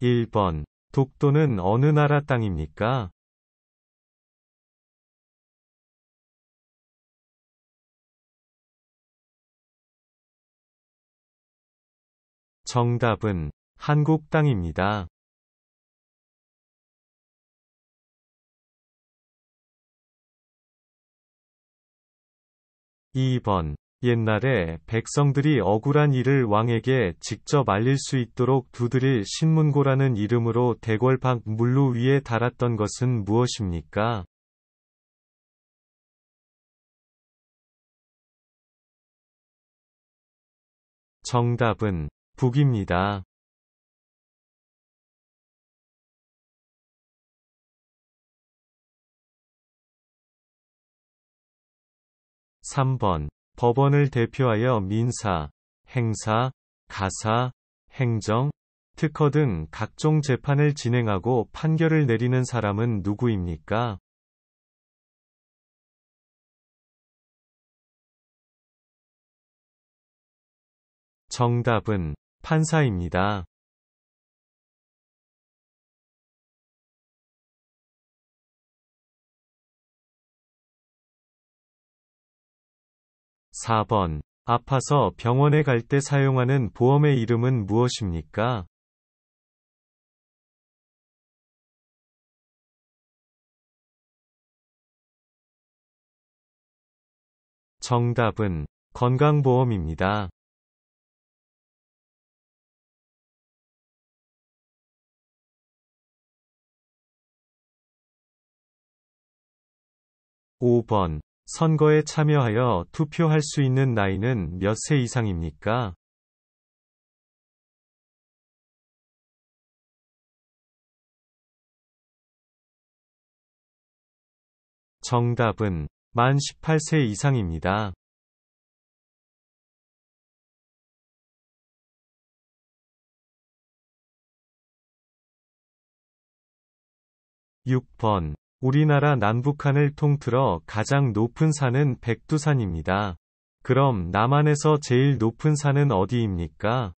1번. 독도는 어느 나라 땅입니까? 정답은 한국 땅입니다. 2번. 옛날에 백성들이 억울한 일을 왕에게 직접 알릴 수 있도록 두드릴 신문고라는 이름으로 대궐 밖 물로 위에 달았던 것은 무엇입니까? 정답은 북입니다. 3번. 법원을 대표하여 민사, 행사, 가사, 행정, 특허 등 각종 재판을 진행하고 판결을 내리는 사람은 누구입니까? 정답은 판사입니다. 4번. 아파서 병원에 갈 때 사용하는 보험의 이름은 무엇입니까? 정답은 건강보험입니다. 5번. 선거에 참여하여 투표할 수 있는 나이는 몇 세 이상입니까? 정답은 만 18세 이상입니다. 6번. 우리나라 남북한을 통틀어 가장 높은 산은 백두산입니다. 그럼 남한에서 제일 높은 산은 어디입니까?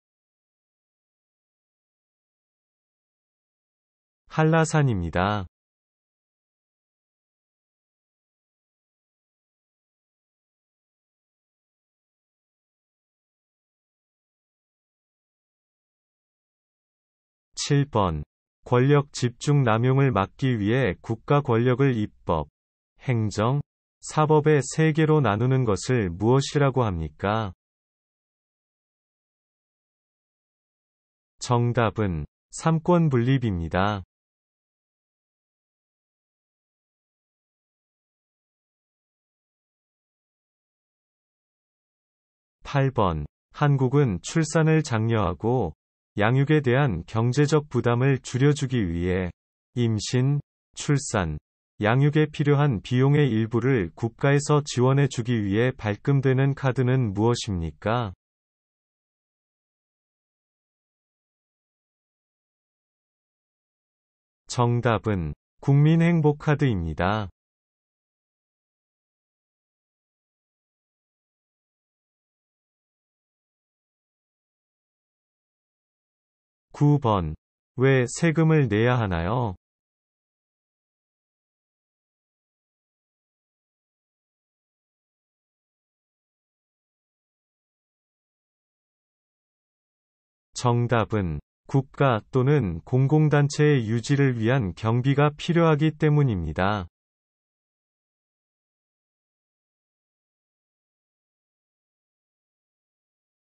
한라산입니다. 7번. 권력 집중 남용을 막기 위해 국가 권력을 입법, 행정, 사법의 세 개로 나누는 것을 무엇이라고 합니까? 정답은 삼권 분립입니다. 8번. 한국은 출산을 장려하고 양육에 대한 경제적 부담을 줄여주기 위해 임신, 출산, 양육에 필요한 비용의 일부를 국가에서 지원해주기 위해 발급되는 카드는 무엇입니까? 정답은 국민행복카드입니다. 9번. 왜 세금을 내야 하나요? 정답은 국가 또는 공공단체의 유지를 위한 경비가 필요하기 때문입니다.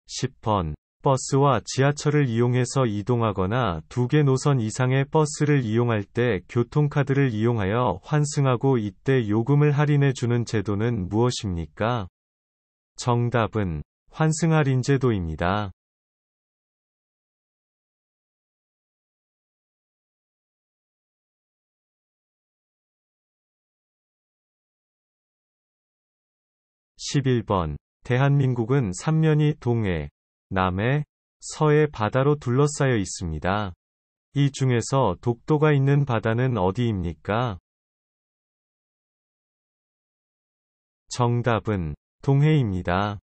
10번. 버스와 지하철을 이용해서 이동하거나 두 개 노선 이상의 버스를 이용할 때 교통카드를 이용하여 환승하고 이때 요금을 할인해 주는 제도는 무엇입니까? 정답은 환승할인제도입니다. 11번. 대한민국은 삼면이 동해, 남해, 서해 바다로 둘러싸여 있습니다. 이 중에서 독도가 있는 바다는 어디입니까? 정답은 동해입니다.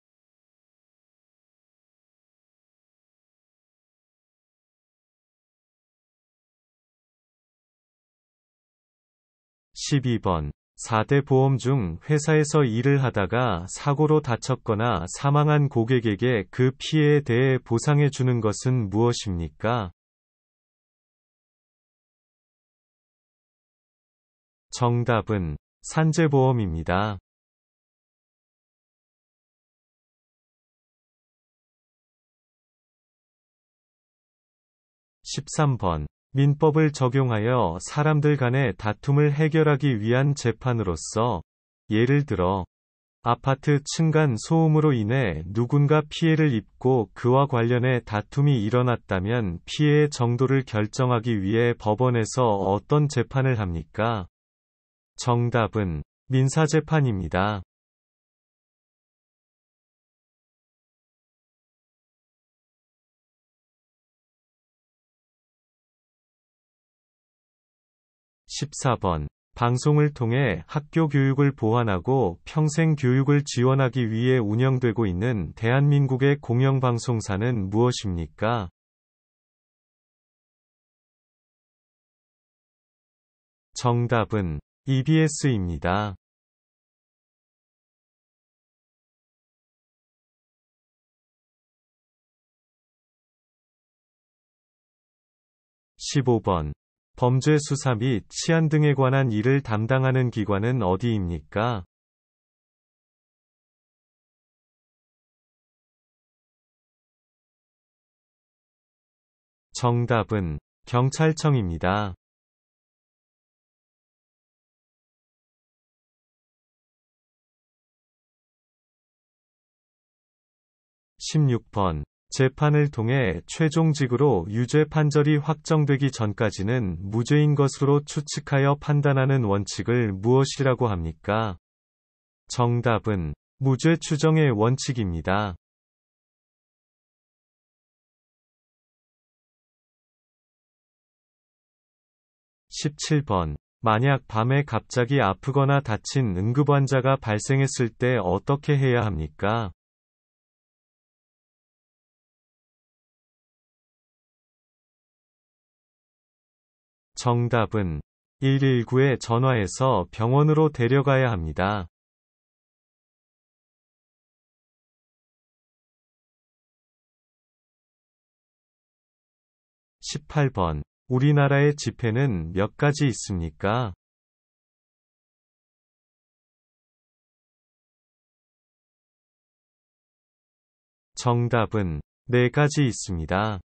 12번. 4대 보험 중 회사에서 일을 하다가 사고로 다쳤거나 사망한 고객에게 그 피해에 대해 보상해 주는 것은 무엇입니까? 정답은 산재보험입니다. 13번. 민법을 적용하여 사람들 간의 다툼을 해결하기 위한 재판으로서, 예를 들어, 아파트 층간 소음으로 인해 누군가 피해를 입고 그와 관련해 다툼이 일어났다면 피해의 정도를 결정하기 위해 법원에서 어떤 재판을 합니까? 정답은 민사재판입니다. 14번. 방송을 통해 학교 교육을 보완하고 평생 교육을 지원하기 위해 운영되고 있는 대한민국의 공영방송사는 무엇입니까? 정답은 EBS입니다. 15번. 범죄 수사 및 치안 등에 관한 일을 담당하는 기관은 어디입니까? 정답은 경찰청입니다. 16번. 재판을 통해 최종직으로 유죄 판결이 확정되기 전까지는 무죄인 것으로 추측하여 판단하는 원칙을 무엇이라고 합니까? 정답은 무죄 추정의 원칙입니다. 17번. 만약 밤에 갑자기 아프거나 다친 응급환자가 발생했을 때 어떻게 해야 합니까? 정답은 119에 전화해서 병원으로 데려가야 합니다. 18번. 우리나라의 지폐는 몇 가지 있습니까? 정답은 4가지 있습니다.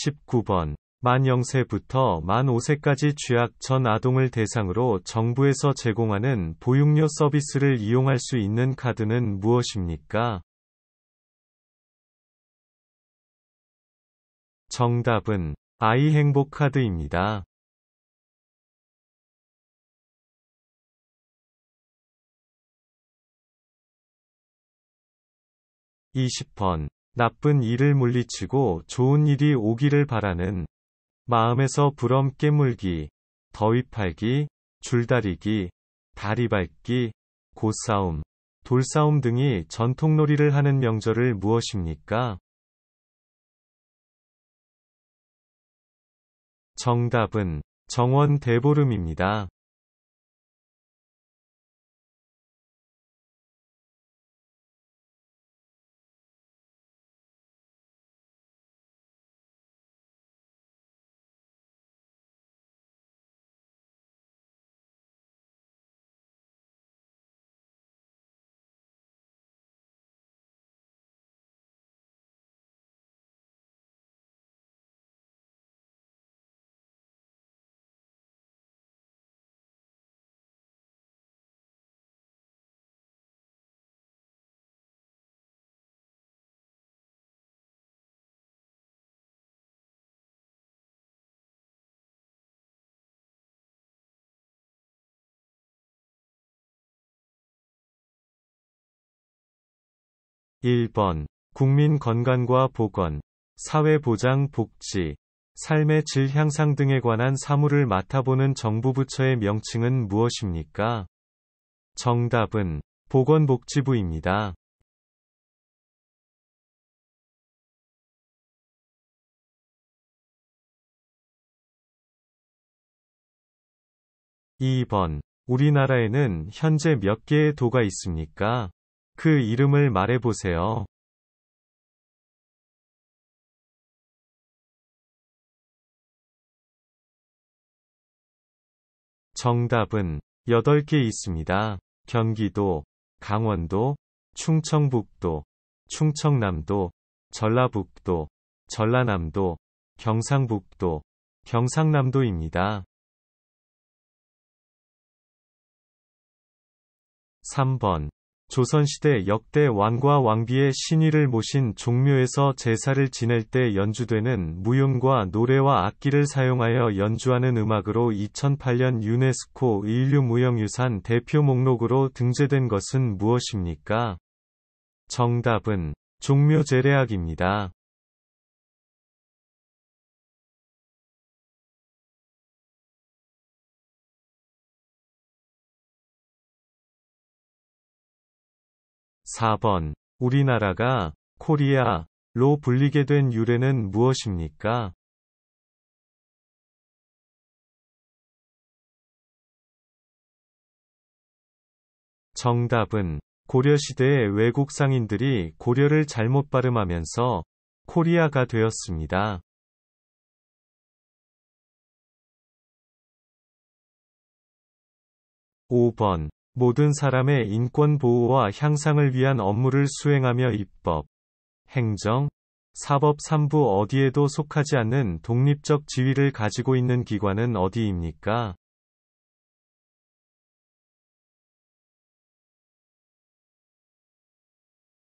19번. 만 0세부터 만 5세까지 취약 전 아동을 대상으로 정부에서 제공하는 보육료 서비스를 이용할 수 있는 카드는 무엇입니까? 정답은 아이 행복 카드입니다. 20번. 나쁜 일을 물리치고 좋은 일이 오기를 바라는 마음에서 부럼 깨물기, 더위 팔기, 줄다리기, 다리 밟기, 고싸움, 돌싸움 등이 전통놀이를 하는 명절을 무엇입니까? 정답은 정원 대보름입니다. 1번. 국민 건강과 보건, 사회보장 복지, 삶의 질 향상 등에 관한 사무를 맡아보는 정부 부처의 명칭은 무엇입니까? 정답은 보건복지부입니다. 2번. 우리나라에는 현재 몇 개의 도가 있습니까? 그 이름을 말해보세요. 정답은 8개 있습니다. 경기도, 강원도, 충청북도, 충청남도, 전라북도, 전라남도, 경상북도, 경상남도입니다. 3번. 조선시대 역대 왕과 왕비의 신위를 모신 종묘에서 제사를 지낼 때 연주되는 무용과 노래와 악기를 사용하여 연주하는 음악으로 2008년 유네스코 인류무형유산 대표 목록으로 등재된 것은 무엇입니까? 정답은 종묘 제례악입니다. 4번. 우리나라가 코리아로 불리게 된 유래는 무엇입니까? 정답은 고려시대의 외국 상인들이 고려를 잘못 발음하면서 코리아가 되었습니다. 5번. 모든 사람의 인권 보호와 향상을 위한 업무를 수행하며 입법, 행정, 사법 3부 어디에도 속하지 않는 독립적 지위를 가지고 있는 기관은 어디입니까?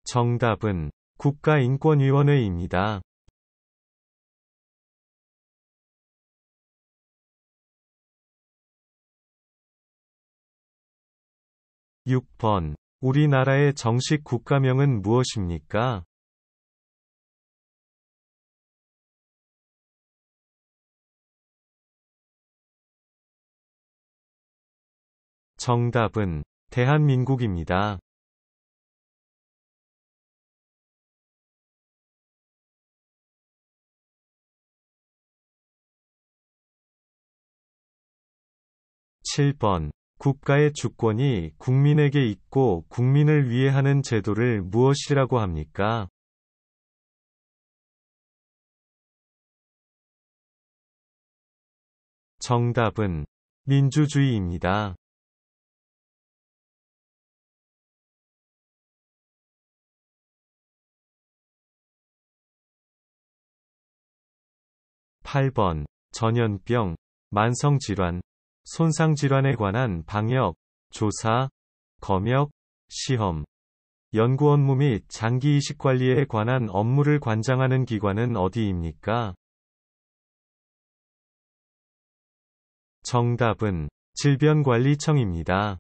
정답은 국가인권위원회입니다. 6번. 우리나라의 정식 국가명은 무엇입니까? 정답은 대한민국입니다. 7번. 국가의 주권이 국민에게 있고 국민을 위해 하는 제도를 무엇이라고 합니까? 정답은 민주주의입니다. 8번. 전염병, 만성질환, 손상질환에 관한 방역, 조사, 검역, 시험, 연구 업무 및 장기 이식 관리에 관한 업무를 관장하는 기관은 어디입니까? 정답은 질병관리청입니다.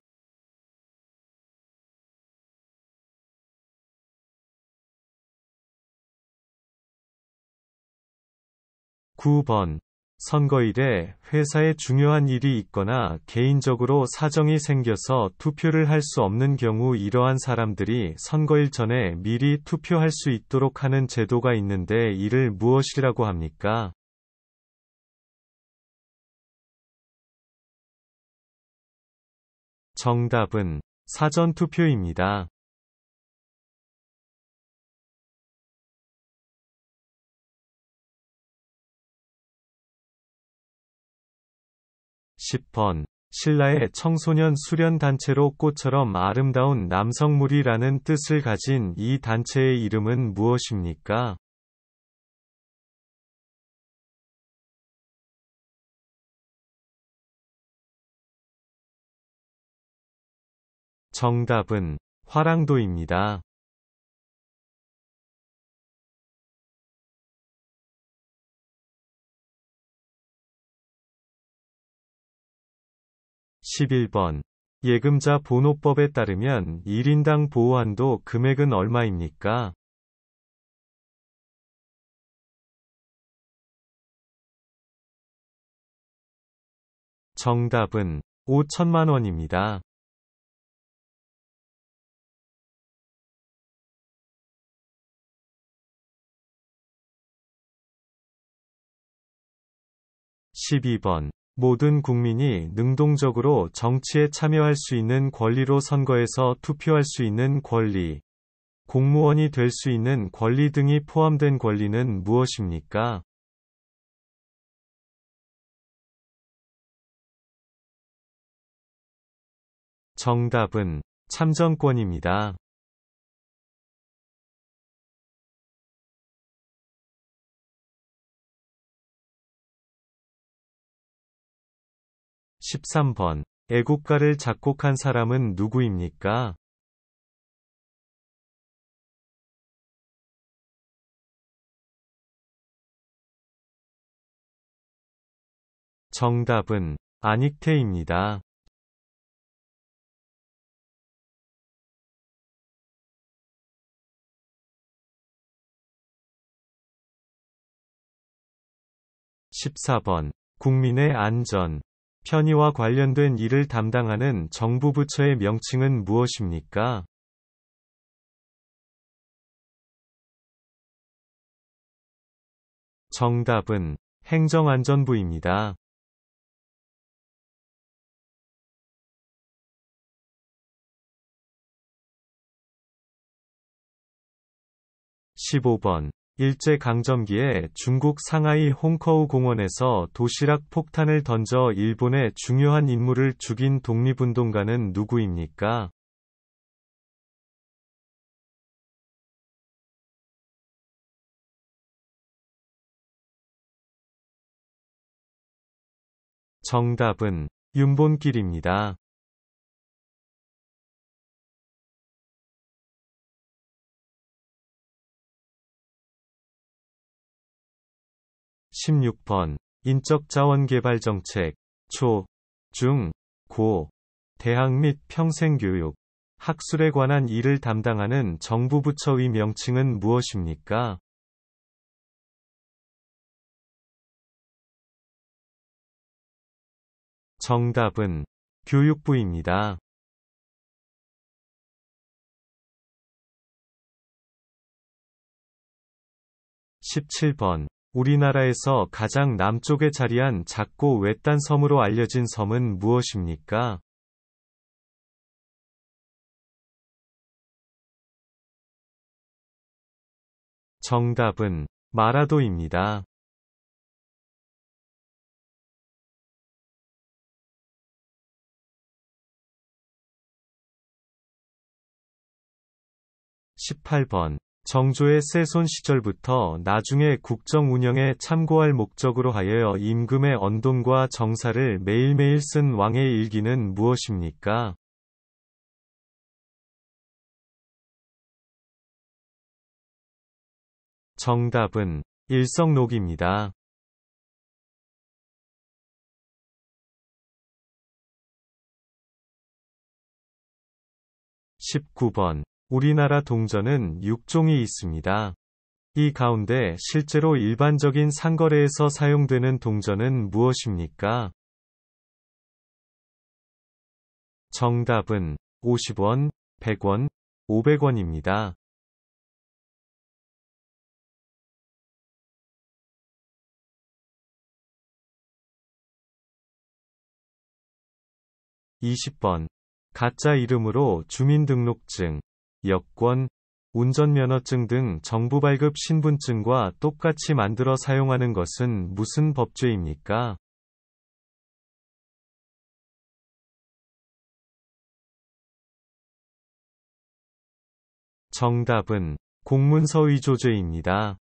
9번. 선거일에 회사에 중요한 일이 있거나 개인적으로 사정이 생겨서 투표를 할 수 없는 경우 이러한 사람들이 선거일 전에 미리 투표할 수 있도록 하는 제도가 있는데 이를 무엇이라고 합니까? 정답은 사전투표입니다. 10번. 신라의 청소년 수련 단체로 꽃처럼 아름다운 남성물이라는 뜻을 가진 이 단체의 이름은 무엇입니까? 정답은 화랑도입니다. 11번. 예금자 본호법에 따르면 1인당 보호한도 금액은 얼마입니까? 정답은 5천만 원입니다. 12번. 모든 국민이 능동적으로 정치에 참여할 수 있는 권리로 선거에서 투표할 수 있는 권리, 공무원이 될 수 있는 권리 등이 포함된 권리는 무엇입니까? 정답은 참정권입니다. 13번. 애국가를 작곡한 사람은 누구입니까? 정답은 안익태입니다. 14번. 국민의 안전, 편의와 관련된 일을 담당하는 정부 부처의 명칭은 무엇입니까? 정답은 행정안전부입니다. 15번. 일제강점기에 중국 상하이 홍커우 공원에서 도시락 폭탄을 던져 일본의 중요한 인물을 죽인 독립운동가는 누구입니까? 정답은 윤본길입니다. 16번. 인적자원개발정책, 초, 중, 고, 대학 및 평생교육, 학술에 관한 일을 담당하는 정부 부처의 명칭은 무엇입니까? 정답은 교육부입니다. 17번. 우리나라에서 가장 남쪽에 자리한 작고 외딴 섬으로 알려진 섬은 무엇입니까? 정답은 마라도입니다. 18번. 정조의 세손 시절부터 나중에 국정 운영에 참고할 목적으로 하여 임금의 언돈과 정사를 매일매일 쓴 왕의 일기는 무엇입니까? 정답은 일성록입니다. 19번. 우리나라 동전은 6종이 있습니다. 이 가운데 실제로 일반적인 상거래에서 사용되는 동전은 무엇입니까? 정답은 50원, 100원, 500원입니다. 20번. 가짜 이름으로 주민등록증, 여권, 운전면허증 등 정부 발급 신분증과 똑같이 만들어 사용하는 것은 무슨 법죄입니까? 정답은 공문서 위조죄입니다.